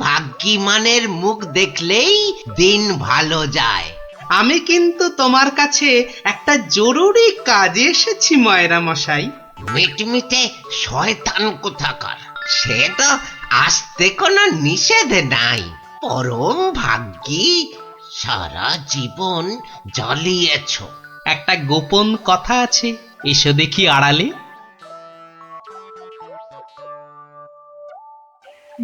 ভাগ্যিমানের মুখ দেখলেই দিন ভালো যায়। আমি কিন্তু তোমার কাছে একটা জরুরি কাজে এসেছি ময়রা মশাই। মিটমিটে শয়তান কোথাকার, সে তো আসতে কোনো নিষেধ নাই। পরম ভাগ্যি, সারা জীবন জ্বালিয়েছ। একটা গোপন কথা আছে, এসো দেখি আড়ালে।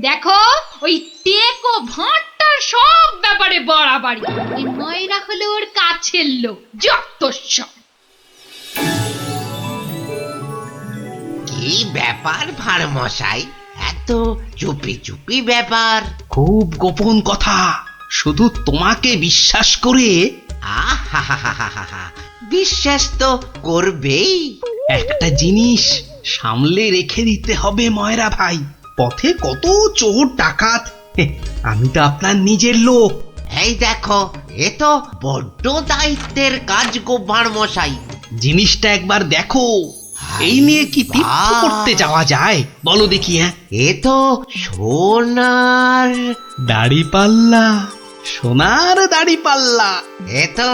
দেখো, ওই টেকো ভাঁটটার সব ব্যাপারে বাড়াবাড়ি। এই ময়রা হলো ওর কাছের লোক, যত সব। কি ব্যাপার ভাঁড় মশাই, এত চুপি চুপি ব্যাপার? খুব গোপন কথা, শুধু তোমাকে বিশ্বাস করে। আহা, বিশ্বাস তো করবেই। একটা জিনিস সামলে রেখে দিতে হবে ময়রা ভাই, পথে কত চোর ডাকাত। আমি তো আপনার নিজের লোক। এই দেখো, এ তো বড্ড দায়িত্বের কাজ গো ভাঁড় মশাই। জিনিসটা একবার দেখো, এই নিয়ে কি তীর্থ করতে যাওয়া যায় বলো দেখি? এ তো সোনার দাড়িপাল্লা, সোনার দাড়িপাল্লা। এ তো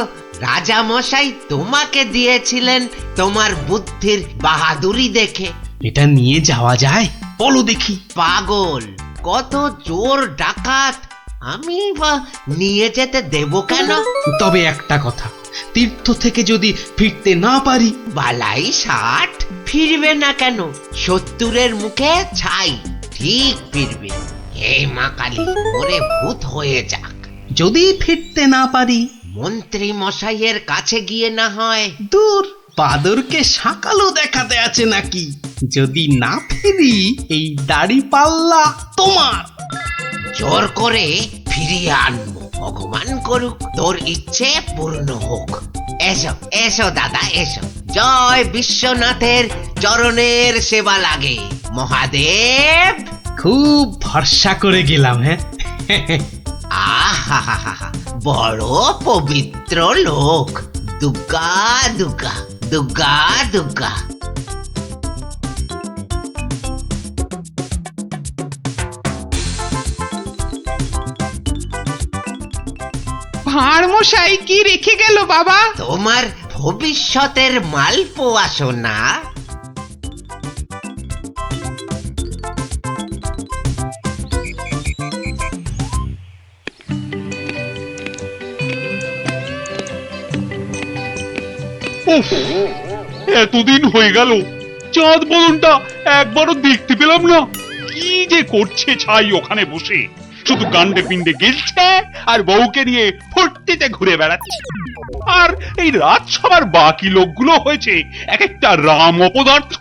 রাজা মশাই তোমাকে দিয়েছিলেন তোমার বুদ্ধির বাহাদুরি দেখে। এটা নিয়ে যাওয়া যায় বলো দেখি? পাগল, কত চোর ডাকাত, আমি বা নিয়ে যেতে দেব কেন? তবে একটা কথা, তীর্থ থেকে যদি ফিরতে না পারি? বালাই 60 ফিরবে না কেন? 70-এর মুখে ছাই, ঠিক ফিরবে। হে মা কালী, ওরে ভূত হয়ে যাক। যদি ফিরতে না পারি? মন্ত্রী মশাইয়ের কাছে গিয়ে না হয়। দূর, বাদরকে সাকালো দেখাতে আছে নাকি? যদি না ফিরি, এই দাড়িপাল্লা তোমার। জোর করে ফিরিয়ে আনবো, ভগবান করুক তোর ইচ্ছে পূর্ণ হোক। এসো এসো দাদা, এসো। জয় বিশ্বনাথের চরণের সেবা লাগে মহাদেব। খুব ভরসা করে গেলাম। আহা, বড় পবিত্র লোক। দুর্গা দুর্গা দুর্গা দুর্গা। ভাঁড় মশাই কি রেখে গেল বাবা? তোমার ভবিষ্যতের মালপোয়া সোনা। উফ, এতদিন হয়ে গেল চাঁদ বদনটা একবারও দেখতে পেলাম না। কি যে করছে ছাই ওখানে বসে, শুধু গান্ডে পিণ্ডে গেলছে আর বউকে নিয়ে ফুর্তিতে ঘুরে বেড়াচ্ছে। আর এই রাজসভার বাকি লোকগুলো হয়েছে এক একটা রাম অপদার্থ।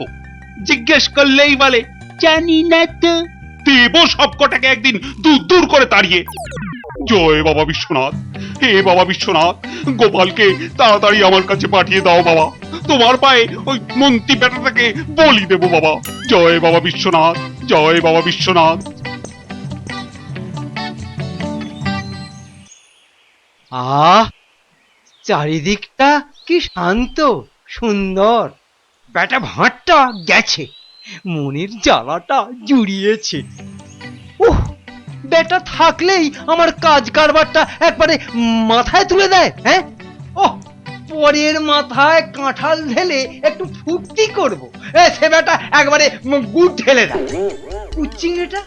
জিজ্ঞেস করলেই বলে জানি না তো। দেব সবকটাকে একদিন দূর দূর করে তাড়িয়ে। জয় বাবা বিশ্বনাথ, হে বাবা বিশ্বনাথ, গোপালকে তাড়াতাড়ি আমার কাছে পাঠিয়ে দাও বাবা। তোমার পায়ে ওই মন্ত্রী বেটাটাকে বলি দেব বাবা। জয় বাবা বিশ্বনাথ, জয় বাবা বিশ্বনাথ। চারিদিকটা কি শান্ত সুন্দর। বেটা ভাঁটটা গেছে, মনের জ্বালাটা জুড়িয়েছে। উহ, বেটা থাকলেই আমার কাজ কারবারটা একবারে মাথায় তুলে দেয়। ওহ, পরের মাথায় কাঁঠাল ঢেলে একটু ফুর্তি করবো, সে বেটা একবারে গুড় ঢেলে দেয়। চিংড়িটা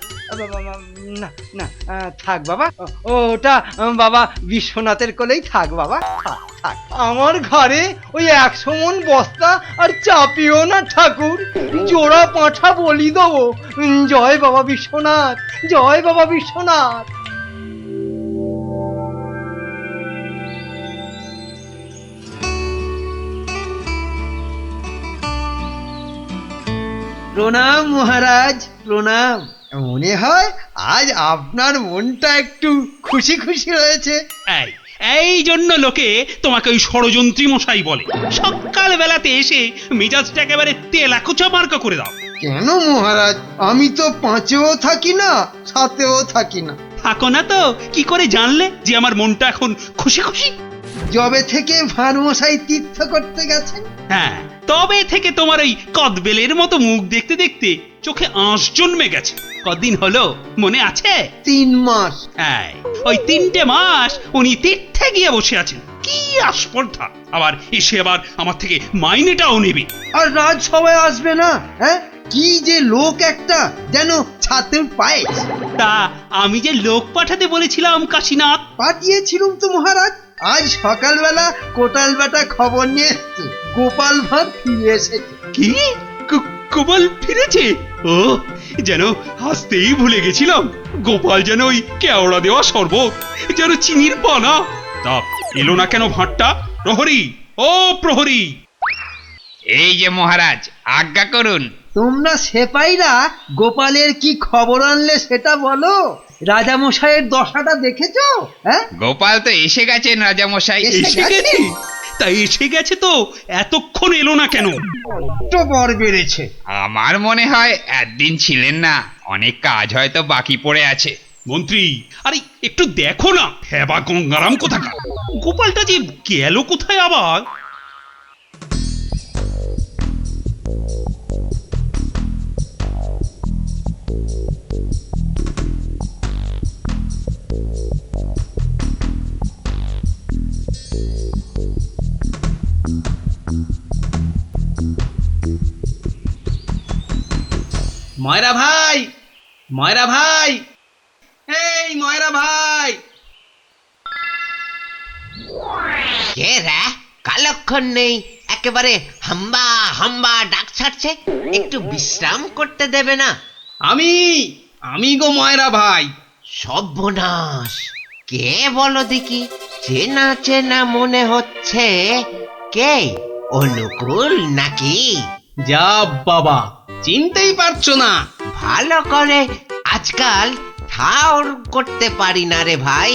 না না, থাক বাবা, ওটা বাবা বিশ্বনাথের কোলেই থাক বাবা, থাক থাক। আমার ঘরে ওই 100 মণ বস্তা আর চাপিও না ঠাকুর, জোড়া পাঁঠা বলি দেবো। জয় বাবা বিশ্বনাথ, জয় বাবা বিশ্বনাথ। প্রণাম মহারাজ, প্রণাম। মনে হয় আজ আপনার মনটা একটু খুশি খুশি রয়েছে। এই জন্য লোকে তোমাকে ওই ষড়যন্ত্রী মশাই বলে। সকাল বেলাতে এসে মেজাজটা একেবারে তেলাকুচা মার্কা করে দাও। কেন মহারাজ, আমি তো 5-এও থাকি না, 7-এও থাকি না। থাকো না তো কি করে জানলে যে আমার মনটা এখন খুশি খুশি? যবে থেকে ভাঁড় মশাই তীর্থ করতে গেছেন। হ্যাঁ, তবে থেকে তোমার ওই কদবেলের মতো মুখ দেখতে দেখতে চোখে আঁশ জন্মে গেছে। কদিন হলো মনে আছে? 3 মাস। এই, ওই 3টে মাস উনি তীর্থে গিয়ে বসে আছেন, কি আস্পর্ধা! আবার এসে আবার আমার থেকে মাইনেটাও নেবে। আর রাজসভায় আসবে না? হ্যাঁ, কি যে লোক একটা, যেন ছাতের পায়েস। তা আমি যে লোক পাঠাতে বলেছিলাম কাশীনাথ, পাঠিয়েছিলুম তো মহারাজ। আজ সকালবেলা কোটাল বেটা খবর নিয়ে এসছে, গোপাল ভাঁড় ফিরে এসেছে। কি গোপাল ফিরেছে? ও, যেন হাসতেই ভুলে গেছিলাম। গোপাল যেন ওই কেওড়া দেওয়া শরবত, যেন চিনির পানা। তা এলো না কেন ভাঁড়টা? প্রহরী, ও প্রহরী! এই যে মহারাজ, আজ্ঞা করুন। তোমরা সেপাইরা গোপালের কি খবর আনলে সেটা বলো। রাজামশাইয়ের দশাটা দেখেছো? হ্যাঁ, গোপাল তো এসে গেছেন রাজামশাই। এসে গেছে? তাই এসে গেছে তো এতক্ষণ এলো না কেন? তো বর বেড়েছে। আমার মনে হয় একদিন ছিলেন না, অনেক কাজ হয়তো বাকি পড়ে আছে। মন্ত্রী, আরে একটু দেখো না, হেবা গঙ্গারাম কোথাকার! গোপালটা যে গেল কোথায় আবার? ময়রা ভাই, ময়রা ভাই, এই ময়রা ভাই! কে রে? কালক্ষণ নেই, একেবারে হাম্বা হাম্বা ডাক ছাড়ছে। একটু বিশ্রাম করতে দেবে না? আমি গো ময়রা ভাই। সর্বনাশ! কে বলো দেখি? চেনা চেনা মনে হচ্ছে। কে? অনুকূল নাকি? যা বাবা, চিনতেই পারছো না? ভালো করে আজকাল ঠাউর করতে পারি না রে ভাই।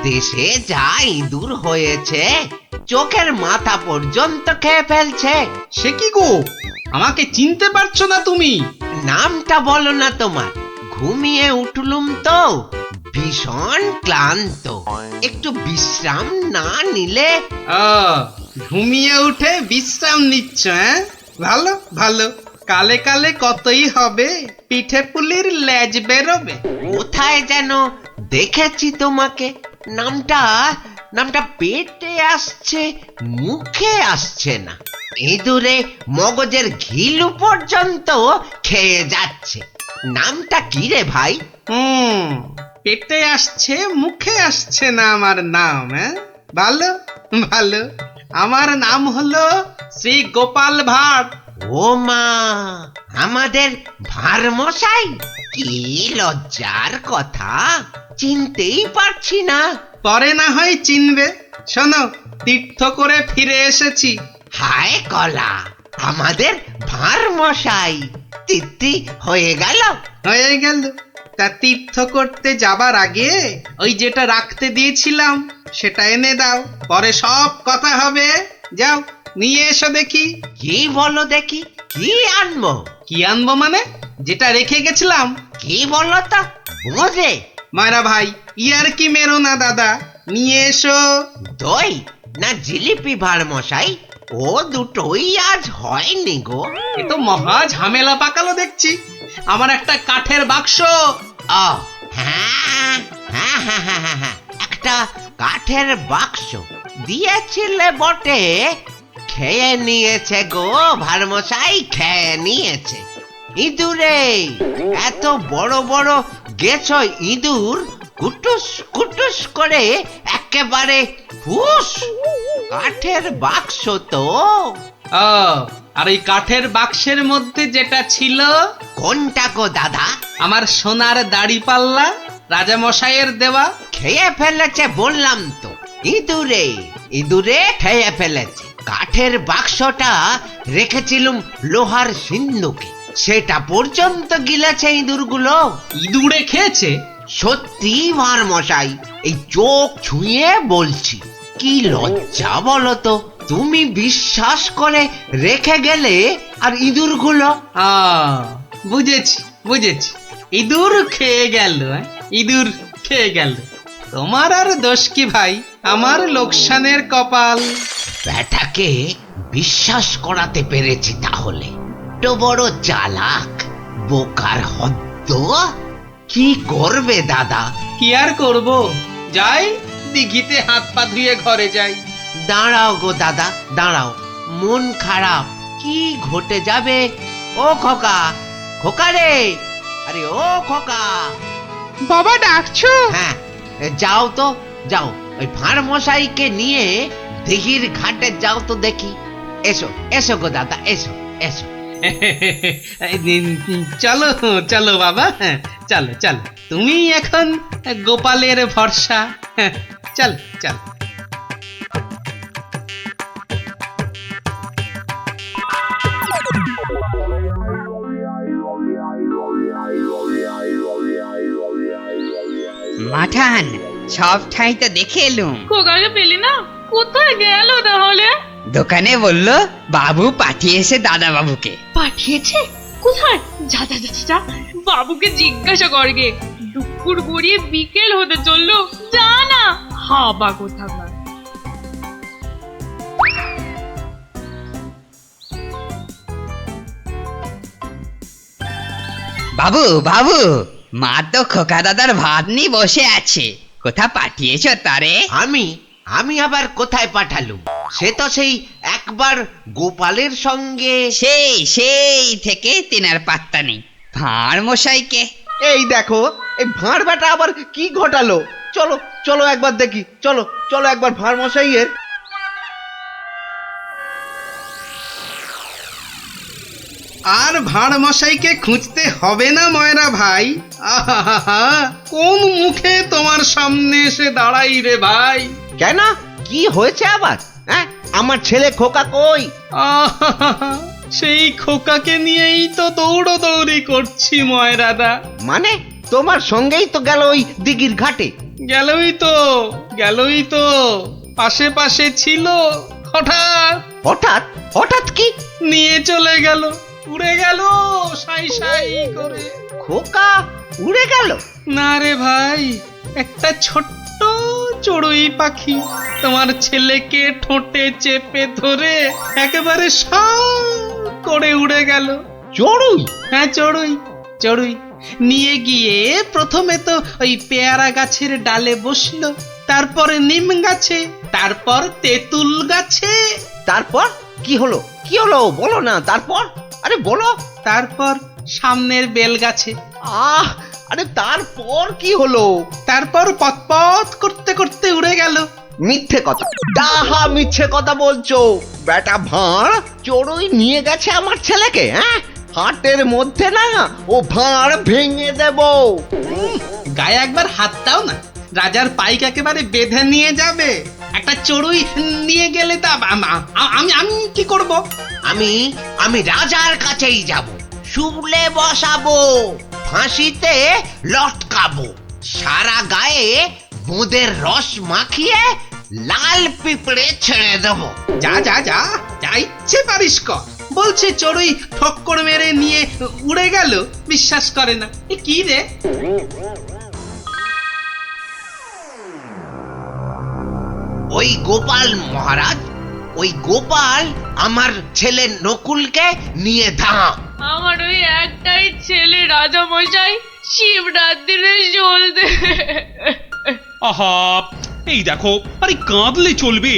দেশে যা ইঁদুর হয়েছে, চোখের মাথা পর্যন্ত খেয়ে ফেলছে। সে কি গো, আমাকে চিনতে পারছো না তুমি? নামটা বলো না তোমার। ঘুমিয়ে উঠলুম তো, ভীষণ ক্লান্ত। একটু বিশ্রাম না নিলে। ঘুমিয়ে উঠে বিশ্রাম নিচ্ছ? হ্যাঁ, ভালো ভালো। কালে কালে কতই হবে, পিঠে পুলির লেজ বেরোবে। কোথায় যেন দেখেছি তোমাকে। নামটা নামটা পেটে আসছে, মুখে আসছে না। ইঁদুরে মগজের ঘিলু পর্যন্ত খেয়ে যাচ্ছে। নামটা কি রে ভাই? পেটে আসছে, মুখে আসছে না আমার নাম। হ্যাঁ, ভালো ভালো। আমার নাম হলো শ্রী গোপাল ভাঁড়। ও মা, আমাদের ভাঁড় মশাই! কি লজ্জার কথা, চিনতেই পারছি না। পরে না হয় চিনবে। শোনো, তীর্থ করে ফিরে এসেছি। হায় কলা, আমাদের ভাঁড় মশাই তিথি হয়ে গেল। হয়ে গেল। তা তীর্থ করতে যাবার আগে ওই যেটা রাখতে দিয়েছিলাম সেটা এনে দাও, পরে সব কথা হবে। যাও, নিয়ে এসো দেখি। কি বলো দেখি, কি আনবো? কি আনবো মানে? যেটা রেখে গেছিলাম। কি বলো তো, বোঝে? মায়েরা ভাই, ইয়ার কি মেরো না দাদা, নিয়ে এসো। দই না জিলিপি ভাঁড় মশাই? ও দুটোই আজ হয়নি গো। এ তো মহা ঝামেলা পাকালো দেখছি। আমার একটা কাঠের বাক্স। ও হ্যাঁ হ্যাঁ হ্যাঁ হ্যাঁ হ্যাঁ হ্যাঁ, একটা কাঠের বাক্স দিয়েছিলে বটে। খেয়ে নিয়েছে গো ভাঁড় মশাই, খেয়ে নিয়েছে। ইঁদুরে এত বড় বড় গেছ ইঁদুর, কুটুস কুটুস করে একেবারে ফুস। কাঠের বাক্স তো। আর এই কাঠের বাক্সের মধ্যে যেটা ছিল, কোনটা গো দাদা? আমার সোনার দাড়ি পাল্লা, রাজামশাইয়ের দেওয়া। খেয়ে ফেলেছে বললাম তো, ইঁদুরে ইঁদুরে খেয়ে ফেলেছে। কাঠের বাক্সটা রেখেছিলুম লোহার সিন্ধুকে, সেটা পর্যন্ত গিলেছে ইঁদুরগুলো। ইঁদুরে খেয়েছে? সত্যি ভাঁড় মশাই, এই চোখ ছুঁয়ে বলছি। কি লজ্জা বলো তো, তুমি বিশ্বাস করে রেখে গেলে আর ইঁদুরগুলো। বুঝেছি বুঝেছি, ইঁদুর খেয়ে গেল। ইঁদুর খেয়ে গেল। তোমার আর দোষ কি ভাই, আমার লোকসানের কপাল। ব্যাটাকে বিশ্বাস করাতে পেরেছি তাহলে। তো বড় চালাক, বোকার হদ্দ কি করবে দাদা? কি আর করব, যাই দিঘিতে হাত পা ধুয়ে ঘরে যাই। দাঁড়াও গো দাদা, দাঁড়াও, মন খারাপ। কি ঘটে যাবে? ও খোকা, খোকা রে, আরে ও খোকা। বাবা ডাকছো? হ্যাঁ, যাও তো, যাও, ওই ভাঁড় মশাইকে নিয়ে দিঘির ঘাটে যাও তো দেখি। এসো এসো গো দাদা, এসো এসো। চলো চলো বাবা, হ্যাঁ, চলো চলো, তুমি এখন গোপালের ভরসা। হ্যাঁ, চল চল। মাঠান সব ঠাই তো দেখে এলুম। খোকাকে পেলি না? কোথায় গেল তাহলে? দোকানে বললো বাবু পাঠিয়েছে দাদা বাবুকে। পাঠিয়েছে? কোথায়? যা যা যা যা, বাবুকে জিজ্ঞাসা করগে। দুপুর গড়িয়ে বিকেল হতে চললো, যা না। হাবা কোথাকার। বাবু বাবু, মা তো খোকা দাদার ভাত নিয়ে বসে আছে, কোথা পাঠিয়েছো তারে? আমি আমি আবার কোথায় পাঠালুম? সে তো সেই একবার গোপালের সঙ্গে। সেই থেকে তিনার পাত্তা নেই। ভাঁড় মশাইকে এই দেখো, এই ভাঁড় বেটা আবার কি ঘটালো। চলো চলো একবার দেখি, চলো চলো একবার ভাঁড় মশাইয়ের। আর ভাঁড় মশাইকে খুঁজতে হবে না ময়রা ভাই। আহা, কোন মুখে তোমার সামনে এসে দাঁড়াই রে ভাই। কেন, কি হয়েছে আবার? হ্যাঁ, আমার ছেলে খোকা কই? আহা, সেই খোকাকে নিয়েই তো দৌড়ি করছি ময়রাদা। মানে তোমার সঙ্গেই তো গেল ওই দিঘির ঘাটে। গেলই তো পাশে পাশে ছিল, হঠাৎ হঠাৎ? হঠাৎ কি? নিয়ে চলে গেল, উড়ে গেল সাই সাই করে। খোকা উড়ে গেল? না রে ভাই, একটা ছোট্ট চড়ুই পাখি তোমার ছেলেকে ঠোঁটে চেপে ধরে একেবারে সাঁ করে উড়ে গেল। চড়ুই? হ্যাঁ, চড়ুই নিয়ে গিয়ে প্রথমে তো ওই পেয়ারা গাছের ডালে বসলো, তারপরে নিম গাছে, তারপর তেঁতুল গাছে। তারপর কি হলো? কি হলো বলো না, তারপর? আরে বলো। তারপর সামনের বেল গাছে। আরে তারপর কি হলো? তারপর পথ করতে করতে উড়ে গেল। মিথ্যে কথা, ডাহা মিথ্যে কথা বলছো। বেটা ভাঁড় চড়ুই নিয়ে গেছে আমার ছেলেকে? হ্যাঁ, হাটের মধ্যে না ও ভাঁড় ভেঙে দেব। গায়ে একবার হাত দাও না, রাজার পাইক একেবারে বেঁধে নিয়ে যাবে। একটা চড়ুই নিয়ে গেলে তা আমি কি করব? আমি রাজার কাছেই যাব, শুলে বসাবো, ফাঁসিতে লটকাবো, সারা গায়ে বোঁদের রস মাখিয়ে লাল পিঁপড়ে ছেড়ে দেবো। যা যা যা, যা ইচ্ছে পারিস কর। বলছে চড়ুই ঠক্কর মেরে নিয়ে উড়ে গেল, বিশ্বাস করে না। এ কি রে? ওই গোপাল মহারাজ, ওই গোপাল আমার ছেলে নকুলকে নিয়ে ধাম। আমার ওই একটাই ছেলে রাজা মশাই, শিবরাত্রিরে চলতে। আহা, এই দেখো, আরে কাঁদলে চলবে?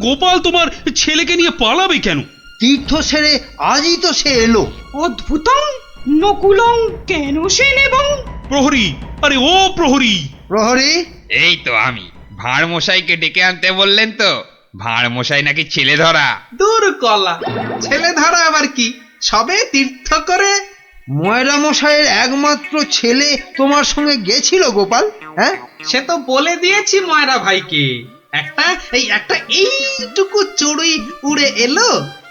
গোপাল তোমার ছেলেকে নিয়ে পালাবে কেন? তীর্থ সেরে আজই তো সে এলো। অদ্ভুতং নকুলং কেন সে নেবং? প্রহরী, আরে ও প্রহরী! প্রহরী? এই তো আমি। ভাঁড় মশাইকে ডেকে আনতে বললেন তো? ভাঁড় মশাই নাকি ছেলে ধরা। দূর কলা, ছেলে ধরা আবার কি, সবে তীর্থ করে। ময়রা মশাইয়ের একমাত্র ছেলে তোমার সঙ্গে গেছিল গোপাল? হ্যাঁ, সে তো বলে দিয়েছি ময়রা ভাইকে। একটা এইটুকু চড়ুই উড়ে এলো,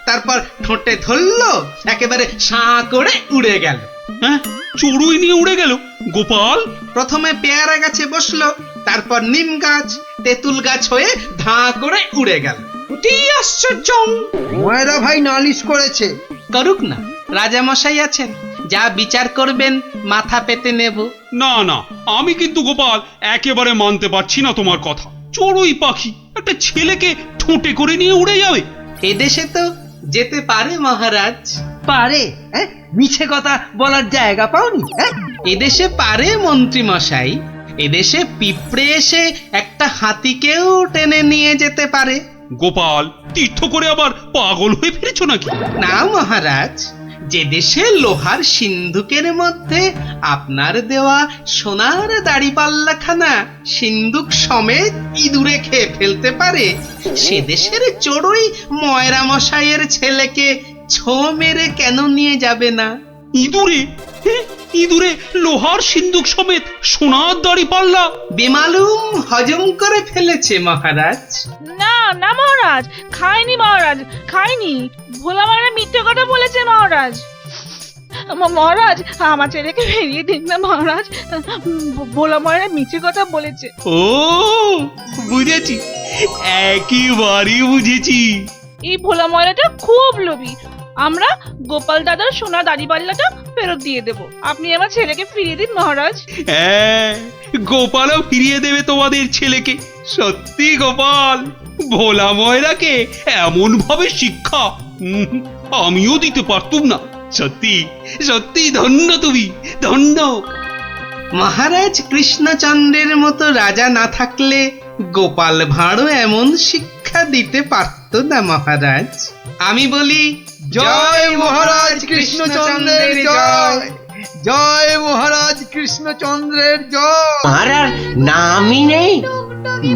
তারপর ঠোঁটে ধরলো, একেবারে সাঁ করে উড়ে গেল। হ্যাঁ, চড়ুই নিয়ে উড়ে গেল গোপাল? প্রথমে পেয়ারা গাছে বসলো, তারপর নিম গাছ, তেঁতুল গাছ হয়ে ধাঁ করে উড়ে গেল। অতি আশ্চর্য! ময়রা ভাই নালিশ করেছে। করুক না, রাজা মশাই আছেন, যা বিচার করবেন মাথা পেতে নেব। না না, আমি কিন্তু গোপাল একেবারে মানতে পারছি না তোমার কথা। চড়ুই পাখি একটা ছেলেকে ঠোঁটে করে নিয়ে উড়ে যাবে? এদেশে তো যেতে পারে মহারাজ। পারে? হ্যাঁ, মিছে কথা বলার জায়গা পাওনি? হ্যাঁ, এদেশে পারে মন্ত্রী মশাই, এদেশে পিঁপড়ে এসে একটা হাতিকেও টেনে নিয়ে যেতে পারে। গোপাল, তীর্থ করে আবার পাগল হয়ে ফিরেছো নাকি? না মহারাজ, যে দেশে লোহার সিন্ধুকের মধ্যে আপনার দেওয়া সোনার দাড়িপাল্লাখানা সিন্ধুক সমেত ইঁদুরে খেয়ে ফেলতে পারে, সে দেশের চড়ুই ময়রা মশাইয়ের ছেলেকে ছো মেরে কেন নিয়ে যাবে না? ইঁদুরে? ইঁদুরে লোহার সিন্দুক সমেত সোনার দাড়ি পাল্লা? বেমালুম হজম করে ফেলেছে মহারাজ। না না মহারাজ, খাইনি মহারাজ, খাইনি। ভোলা মারা মিথ্যে কথা বলেছে মহারাজ। মহারাজ, আমার ছেলেকে ফিরিয়ে দিন না মহারাজ। ভোলা মারা মিথ্যে কথা বলেছে। ও, বুঝেছি, একেবারে বুঝেছি। এই ভোলা ময়রাটা খুব লোভী। আমরা গোপাল দাদার সোনা দাড়িপাল্লাটা ফেরত দিয়ে দেব। আপনি আমার ছেলেকে ফিরিয়ে দিন মহারাজ। হ্যাঁ, গোপালও ফিরিয়ে দেবে তোমাদের ছেলেকে। সত্যি গোপাল, ভোলা ময়রাকে এমন ভাবে শিক্ষা আমিও দিতে পারতুম না। সত্যি সত্যি ধন্য তুমি, ধন্য। মহারাজ কৃষ্ণচন্দ্রের মতো রাজা না থাকলে গোপাল ভাঁড়ও এমন শিক্ষা দিতে পারত না মহারাজ। আমি বলি জয় মহারাজ কৃষ্ণচন্দ্রের জয়, জয় মহারাজ কৃষ্ণচন্দ্রের জয়। আর নামই নেই।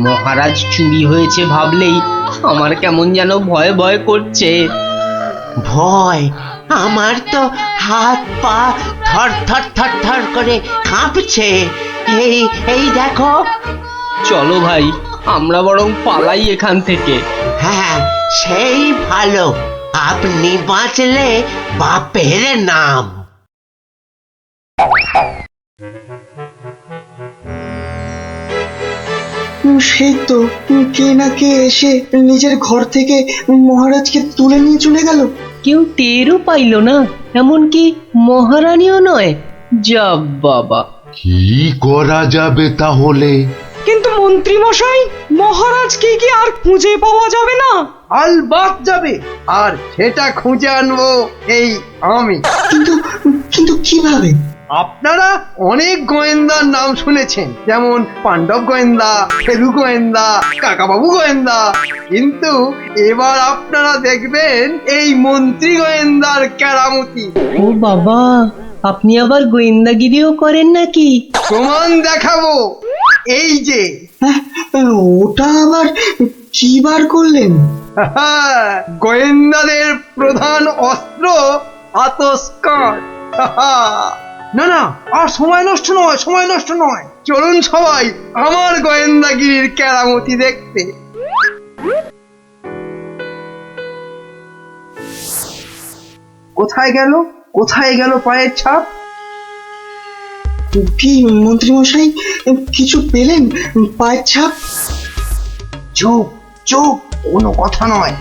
মহারাজ চুরি হয়েছে ভাবলেই আমার কেমন যেন ভয় ভয় করছে। ভয়? আমার তো হাত পা থর থর থর থর করে কাঁপছে। এই এই দেখো। চলো ভাই, আমরা বরং পালাই এখান থেকে। হ্যাঁ, সেই ভালো। আপনি বাঁচলে বাপের নাম। সেই তো কে না কে এসে নিজের ঘর থেকে মহারাজকে তুলে নিয়ে চলে গেল। কেউ টেরও পাইল না, এমনকি মহারানীও নয়। যা বাবা, কি করা যাবে তাহলে? কিন্তু মন্ত্রী মশাই, মহারাজকে কি আর খুঁজে পাওয়া যাবে না? আলবাত যাবে, আর সেটা খুঁজে আনবো এই আমি। কিন্তু কিন্তু কিভাবে? আপনারা অনেক গোয়েন্দার নাম শুনেছেন, যেমন পাণ্ডব গোয়েন্দা, ফেলু গোয়েন্দা, কাকাবাবু গোয়েন্দা, কিন্তু এবার আপনারা দেখবেন এই মন্ত্রী গোয়েন্দার কেরামতি। ও বাবা, আপনি আবার গোয়েন্দাগিরিও করেন নাকি? প্রমাণ দেখাবো, এই যে। হ্যাঁ, ওটা আবার কি বার করলেন? গোয়েন্দাদের প্রধান অস্ত্র আতস্কার। না না, আর সময় নষ্ট নয়, সময় নষ্ট নয়। চলুন সবাই আমার গোয়েন্দাগিরির কেরামতি দেখতে। কোথায় গেল, কোথায় গেল পায়ের ছাপ? কি মন্ত্রী মশাই, কিছু পেলেন পায়ের ছাপ? চুপ চুপ, কোনো কথা নয়।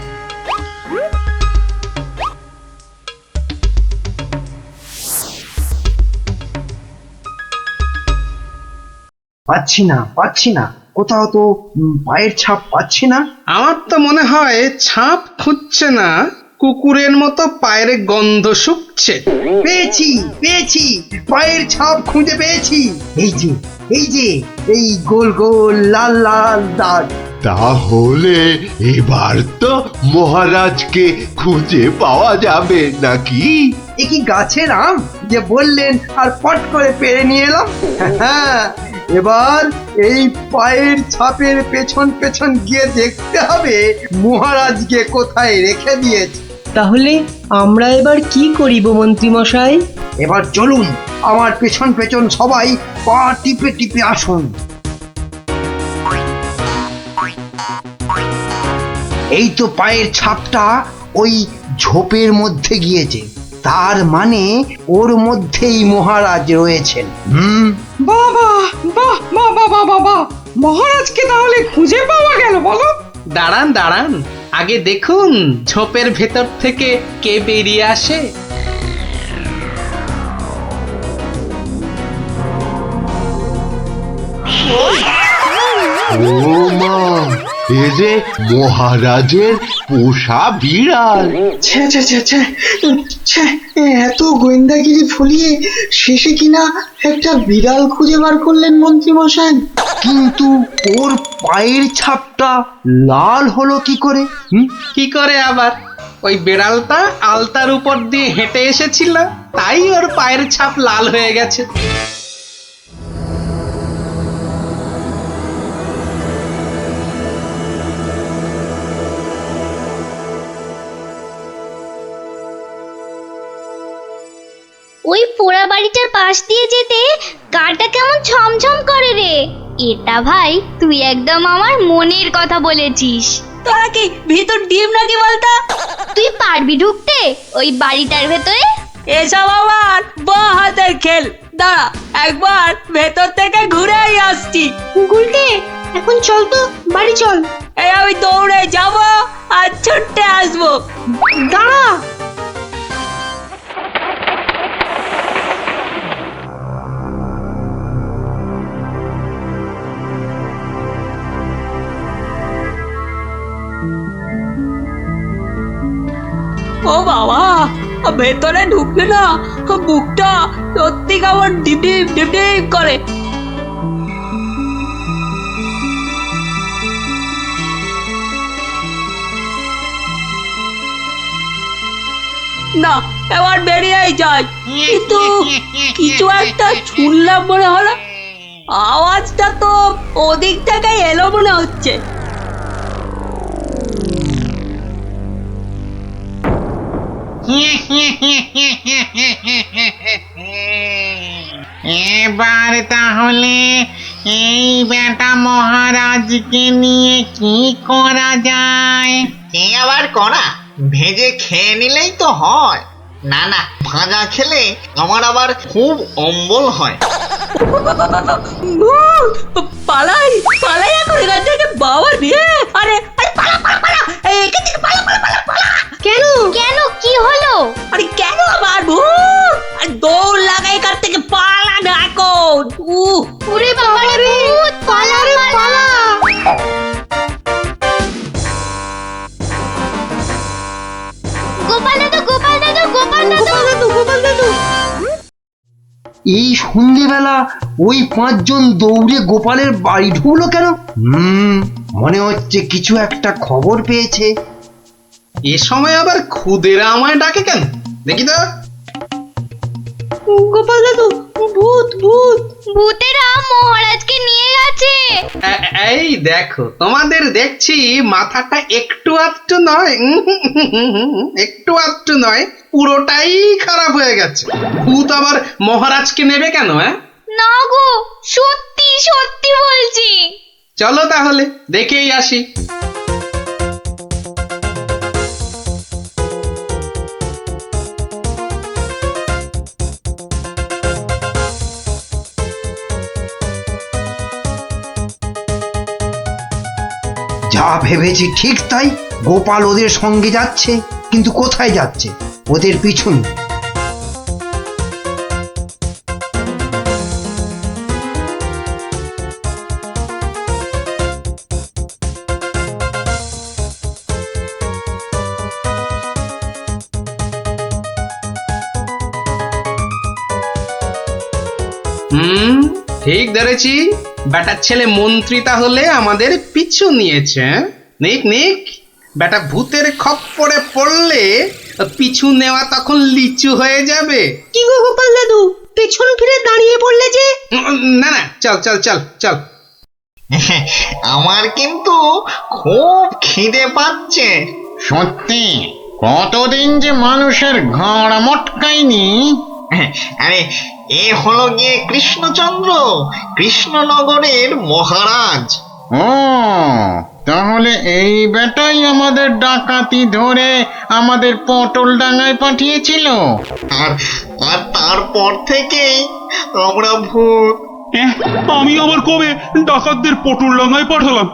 পাচ্ছি না, পাচ্ছি না, কোথাও তো পায়ের ছাপ পাচ্ছি না। আমার তো মনে হয় ছাপ খুঁজছে না, কুকুরের মতো পায়ের গন্ধ শুকছে। পেয়েছি, পেয়েছি, পায়ের ছাপ খুঁজে পেয়েছি। এই যে, এই যে, এই গোল গোল লাল লাল দাগ। তাহলে এবার তো মহারাজকে খুঁজে পাওয়া যাবে নাকি? এ কি গাছের আম যে বললেন আর পট করে পেরে নিয়ে এলাম? হ্যাঁ, এবার এই পায়ের ছাপের পেছন পেছন গিয়ে দেখতে হবে মহারাজকে কোথায় রেখে দিয়েছে। তাহলে আমরা এবার কি করিব মন্ত্রী মশাই? এবার চলুন আমার পেছন পেছন সবাই পা টিপে টিপে আসুন। এই তো পায়ের ছাপটা ওই ঝোপের মধ্যে গিয়েছে, তার মানে ওর মধ্যেই মহারাজ রয়েছেন। বাবা, বাহ, বাবা, বাবা, বাহ, মহারাজকে তাহলে খুঁজে পাওয়া গেল বলো? দাঁড়ান দাঁড়ান, আগে দেখুন ঝোপের ভেতর থেকে কে বেরিয়ে আসে। ও মা, এ যে মহারাজের পোষা বিড়াল। ছ্যা ছ্যা ছ্যা ছ্যা ছ্যা, এত গোয়েন্দাগিরি ফলিয়ে শেষে কিনা একটা বিড়াল খুঁজে বার করলেন মন্ত্রী মশাই। কিন্তু ওর পায়ের ছাপটা লাল হলো কি করে? কি করে আবার? ওই বেড়ালটা আলতার উপর দিয়ে হেঁটে এসেছিল, তাই ওর পায়ের ছাপ লাল হয়ে গেছে। ওই পোড়া বাড়িটার পাশ দিয়ে যেতে গাটা কেমন ছমছম করে রে। এটা ভাই তুই একদম আমার মনের কথা বলেছিস। তোরা কি ভিতর ডিম নাকি বলতো? তুই পারবি ঢুকতে ওই বাড়িটার ভেতরে? এসব আমার বাঁ হাতের খেল। দাঁড়া, একবার ভেতর থেকে ঘুরেই আসছি। গুলটে, এখন চল তো বাড়ি চল। এই আমি দৌড়ে যাব আর ছুটে আসবো। দাঁড়া। ও বাবা, ভেতরে ঢুকলে না বুকটা সত্যি কেমন ডিপ ডিপ ডিপ ডিপ করে। না, এবার বেরিয়েই যাই। কিন্তু কিছু একটা শুনলাম মনে হলো। আওয়াজটা তো ওদিক থেকে এলো মনে হচ্ছে। এবার তাহলে এই বেটা মহারাজকে নিয়ে কি করা যায়? কি আবার করা? ভেজে খেয়ে নিলেই তো হয়। না না, ভাজা খেলে আমার আবার খুব অম্বল হয়। পালাই পালাই এখন এখান থেকে, বাবা রে। আরে আরে পালা পালা পালা, এখান থেকে পালা পালা পালা পালা। কেন কেন, কি হলো? আরে কেন আবার ভূত? আর দৌড় লাগা এখান থেকে, পালা না এখন। ওরে বাবা রে, পালা রে পালা। গোপাল দাদু, গোপাল দাদু, গোপাল দাদু, গোপাল দাদু। এই সন্ধেবেলা ওই পাঁচজন দৌড়ে গোপালের বাড়ি ঢুকলো কেন? মনে হচ্ছে কিছু একটা খবর পেয়েছে। এ সময় আবার খুদেরা আমায় ডাকে কেন? দেখি তো। গোপাল দাদু, ভূত ভূত। ভূতেরা মহারাজকে নিয়ে গেছে। এই দেখো, তোমাদের দেখছি মাথাটা একটু আধটু নয়, একটু আধটু নয়, পুরোটাই খারাপ হয়ে গেছে। ভূত আবার মহারাজকে নেবে কেন? না গো, সত্যি সত্যি বলছি। চলো তাহলে দেখেই আসি। যা ভেবেছি ঠিক তাই। গোপাল ওদের সঙ্গে যাচ্ছে, কিন্তু কোথায় যাচ্ছে? ওদের পিছন। ঠিক ধরেছি। বেটার ছেলে মন্ত্রী তাহলে আমাদের পিছু নিয়েছে। নিক নিক, বেটা ভূতের খপ্পরে পড়লে পিছু নেওয়া তখন লিচু হয়ে যাবে। কি গো গোপাল দাদু, পেছন ফিরে দাঁড়িয়ে পড়লে যে? না না, চল চল চল চল। আমার কিন্তু খুব খিদে পাচ্ছে। সত্যি, কতদিন যে মানুষের ঘাড় মটকায়নি। আরে, এ হলো গিয়ে কৃষ্ণচন্দ্র, কৃষ্ণনগরের মহারাজ। ও, তাহলে এই বেটাই আমাদের ডাকাতি ধরে আমাদের পটল ডাঙায় পাঠিয়েছিল। আর আর তারপর থেকেই আমরা ভূত। আমি আবার কবে ডাকাতদের পটল ডাঙায় পাঠালাম?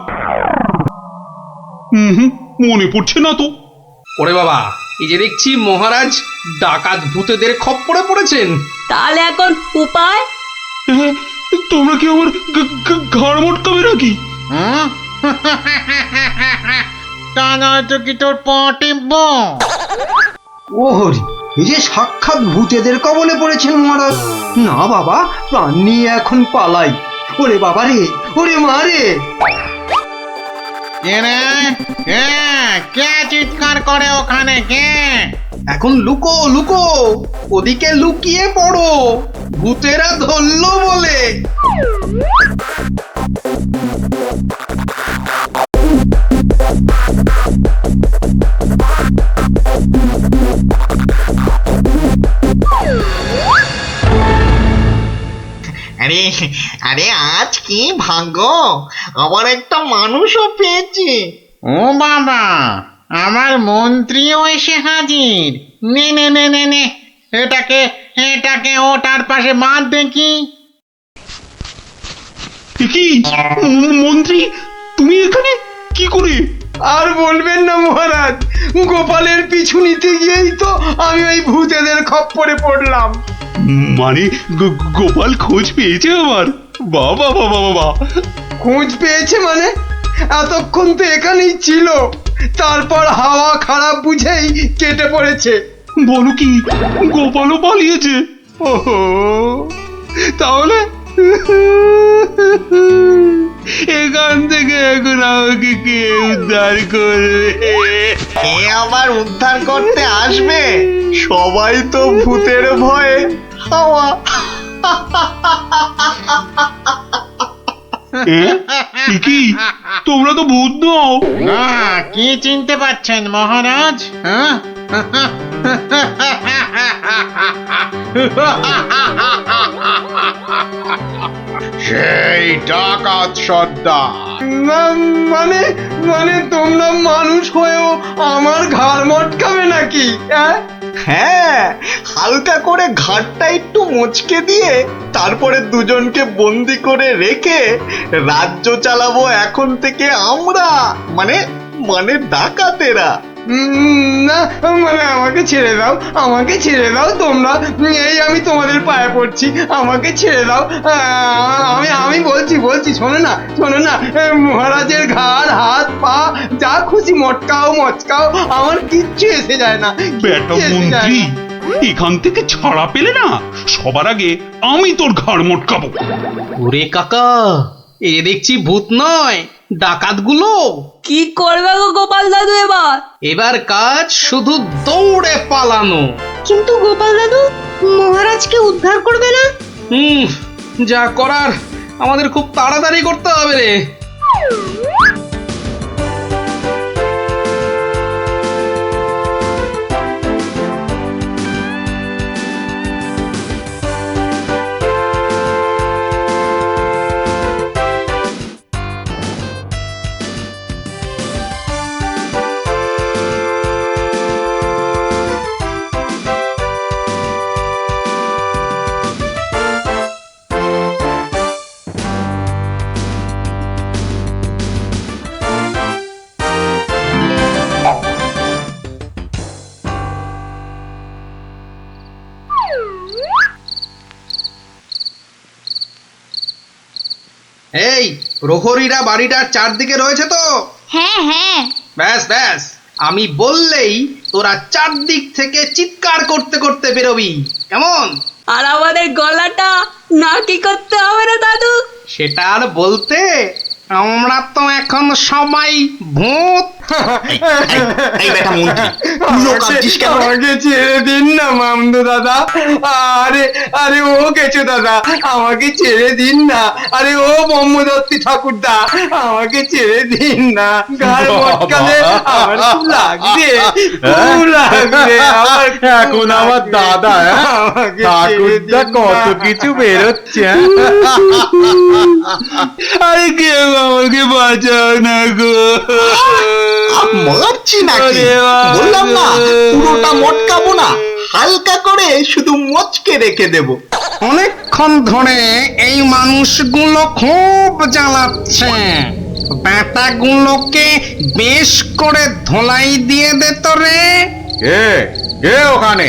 মনে পড়ছে না তো। ওরে বাবা, এই যে দেখছি মহারাজ ডাকাত ভূতেদের খপ্পরে পড়েছেন। তাহলে এখন উপায়? তোমরা কি আমার ঘাড় মটকাবে নাকি? তা নয়তো কি তোর পা টিপব? ওহরি, এই যে সাক্ষাৎ ভূতেদের কবলে পড়েছেন মহারাজ। না বাবা, প্রাণ নিয়ে এখন পালাই। ওরে বাবা রে, ওরে মা রে। কে রে? কে চিৎকার করে ওখানে? কে? এখন লুকো লুকো, ওদিকে লুকিয়ে পড়ো, ভূতেরা ধরলো বলে। আরে আরে, আজ কি ভাগ্য, আবার একটা মানুষও পেয়েছি। ও বাবা, আমার মন্ত্রীও এসে হাজির। নে নে নে নে নে, এটাকে এটাকে ওটার পাশে বাঁধ দেখি। কি মন্ত্রী, তুমি এখানে কি করে? আর বলবেন না মহারাজ, গোপালের পিছু নিতে গিয়েই তো আমি ওই ভূতেদের খপ্পরে পড়লাম। মানে গোপাল খোঁজ পেয়েছে আমার? বাবা বাবা বাবা, খোঁজ পেয়েছে মানে? এতক্ষণ তো এখানেই ছিল, তারপর হাওয়া খারাপ বুঝেই কেটে পড়েছে। বলো কি, গোপালও পালিয়েছে? ওহো, তাহলে এখান থেকে এখন আমাকে কে উদ্ধার করবে? কে আবার উদ্ধার করতে আসবে? সবাই তো ভূতের ভয়ে হাওয়া। কি তোমরা তো ভূত নও? না, কি চিনতে পারছেন মহারাজ? হ্যাঁ, সেই ডাকাত সর্দার। মানে মানে তোমরা মানুষ হয়েও আমার ঘাড় মটকাবে নাকি? হ্যাঁ, হালকা করে ঘাটটা একটু মুচকে দিয়ে তারপরে দুজনকে বন্দি করে রেখে রাজ্য চালাবো এখন থেকে আমরা, মানে মানে ডাকাতেরা। না মানে আমাকে ছেড়ে দাও, আমাকে ছেড়ে দাও তোমরা। এই আমি তোমাদের পায়ে পড়ছি, আমাকে ছেড়ে দাও। আমি বলছি বলছি, শোনো না শোনো না, মহারাজের ঘাড় হাত পা যা খুশি মটকাও মচকাও, আমার কিচ্ছু এসে যায় না। বেটা মন্ত্রী, এখান থেকে ছাড়া পেলে না, সবার আগে আমি তোর ঘাড় মটকাবো। ওরে কাকা, এ দেখছি ভূত নয়, ডাকাতগুলো। কি করবে গো গোপাল দাদু এবার? এবার কাজ শুধু দৌড়ে পালানো। কিন্তু গোপাল দাদু, মহারাজকে উদ্ধার করবে না? যা করার আমাদের খুব তাড়াতাড়ি করতে হবে রে। এই প্রহরীরা বাড়িটার চারদিকে রয়েছে তো? হ্যাঁ হ্যাঁ। ব্যাস ব্যাস, আমি বললেই তোরা চারদিক থেকে চিৎকার করতে করতে বেরোবি, কেমন? আর আমাদের গলাটা না কি করতে হবে না দাদু? সেটা আর বলতে, আমরা তো এখন সবাই ভূত। আমাকে ছেড়ে দিন না মামদু দাদা। আরে আরে ও গেছো দাদা, আমাকে ছেড়ে দিন না। আরে ও ব্রহ্মদত্তি ঠাকুরদা, আমাকে ছেড়ে দিন না। গাল মটকালে আমার খুব লাগবে, খুব লাগবে আমার। এখন আমার দাদা ঠাকুরদা কত কিছু বেরোচ্ছে। আরে কেউ আমাকে বাঁচাও না গো। মারছি নাকি? বললাম না পুরোটা মটকাবো না, হালকা করে শুধু মচকে রেখে দেব। অনেকক্ষণ ধরে এই মানুষগুলো খুব জ্বালাচ্ছে, ব্যাটাগুলোকে বেশ করে ধোলাই দিয়ে দে তো রে। কে কে ওখানে?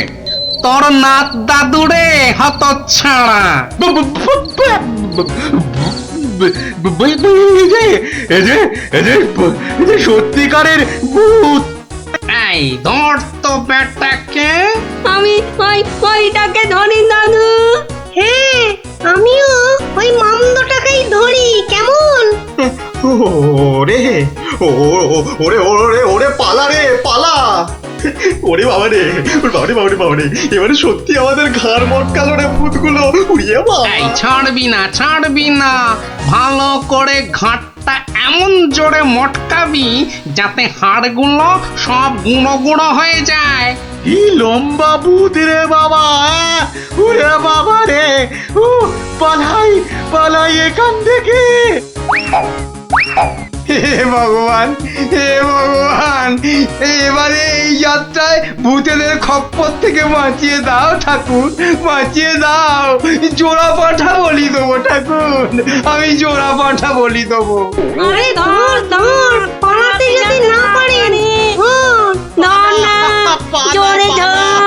তোর নাত দাদুরে হতচ্ছাড়া। সত্যিকারের ভূত। এই ধর তো বেটাকে। আমি ওইটাকে ধরি দাদু। হ্যাঁ আমিও ওই মামদটাকেই ধরি, কেমন? ওরে ওরে ওরে ওরে পালা রে পালা। ওরে বাবা রে, বাবারে এবারে সত্যি আমাদের ঘাড় মটকালো রে ভূতগুলো। উড়িয়ে বাবা, এই ছাড়বি না, ভালো করে ঘাটটা এমন জোরে মটকাবি যাতে হাড়গুলো সব গুঁড়ো গুঁড়ো হয়ে যায়। কি লম্বা ভূত রে বাবা। ওরে বাবা রে, পালাই এখান থেকে। হে ভগবান, এবারে এই যাত্রায় ভূতেদের খপ্পর থেকে বাঁচিয়ে দাও ঠাকুর, বাঁচিয়ে দাও। জোড়া পাঠা বলি দেবো ঠাকুর, আমি জোড়া পাঠা বলি দেবো। আরে ধর পালাতে যদি না পারে ধর না, জোরে ধর।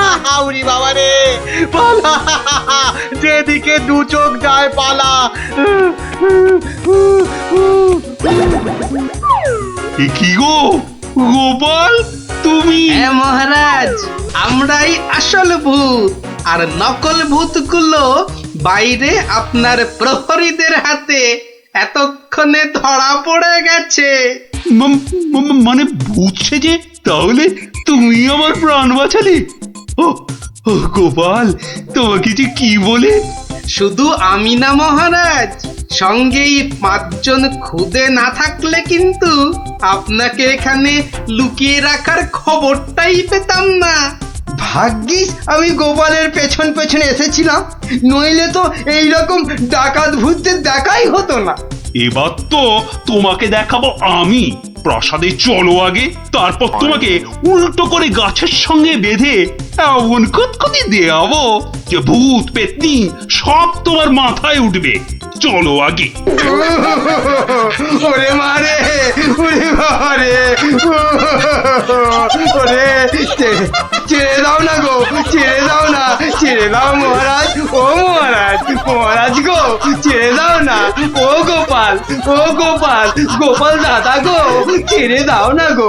উরি বাবা রে, পালা, যেদিকে দু চোখ যায় পালা। কি গো গোপাল, তুমি? হ্যাঁ মহারাজ, আমরাই আসল ভূত, আর নকল ভূতগুলো বাইরে আপনার প্রহরীদের হাতে এতক্ষণে ধরা পড়ে গেছে। মানে ভূত সেজে? তাহলে তুমি আমার প্রাণ বাঁচালে? ও গোপাল, তোমাকে যে কি বলে? শুধু আমি না মহারাজ, সঙ্গেই 5 জন খুদে না থাকলে কিন্তু আপনাকে এখানে লুকিয়ে রাখার খবরটাই পেতাম না। ভাগ্যিস আমি গোপালের পেছন পেছনে এসেছিলাম, নইলে তো এইরকম ডাকাত ভূতদের দেখাই হতো না। এবার তো তোমাকে দেখাবো আমি। প্রাসাদে চলো আগে, তারপর তোমাকে উল্টো করে গাছের সঙ্গে বেঁধে এমন কুতকুতি দেওয়াবো যে ভূত পেতনি সব তোমার মাথায় উঠবে। চলো আগে। ওরে মারে, ওরে বাবারে, ওরে ছেড়ে দাও না গো, ছেড়ে দাও না, ছেড়ে দাও মহারাজ, ও মহারাজ গো, ছেড়ে দাও না। ও গোপাল, গোপাল দাদা গো, ছেড়ে দাও না গো।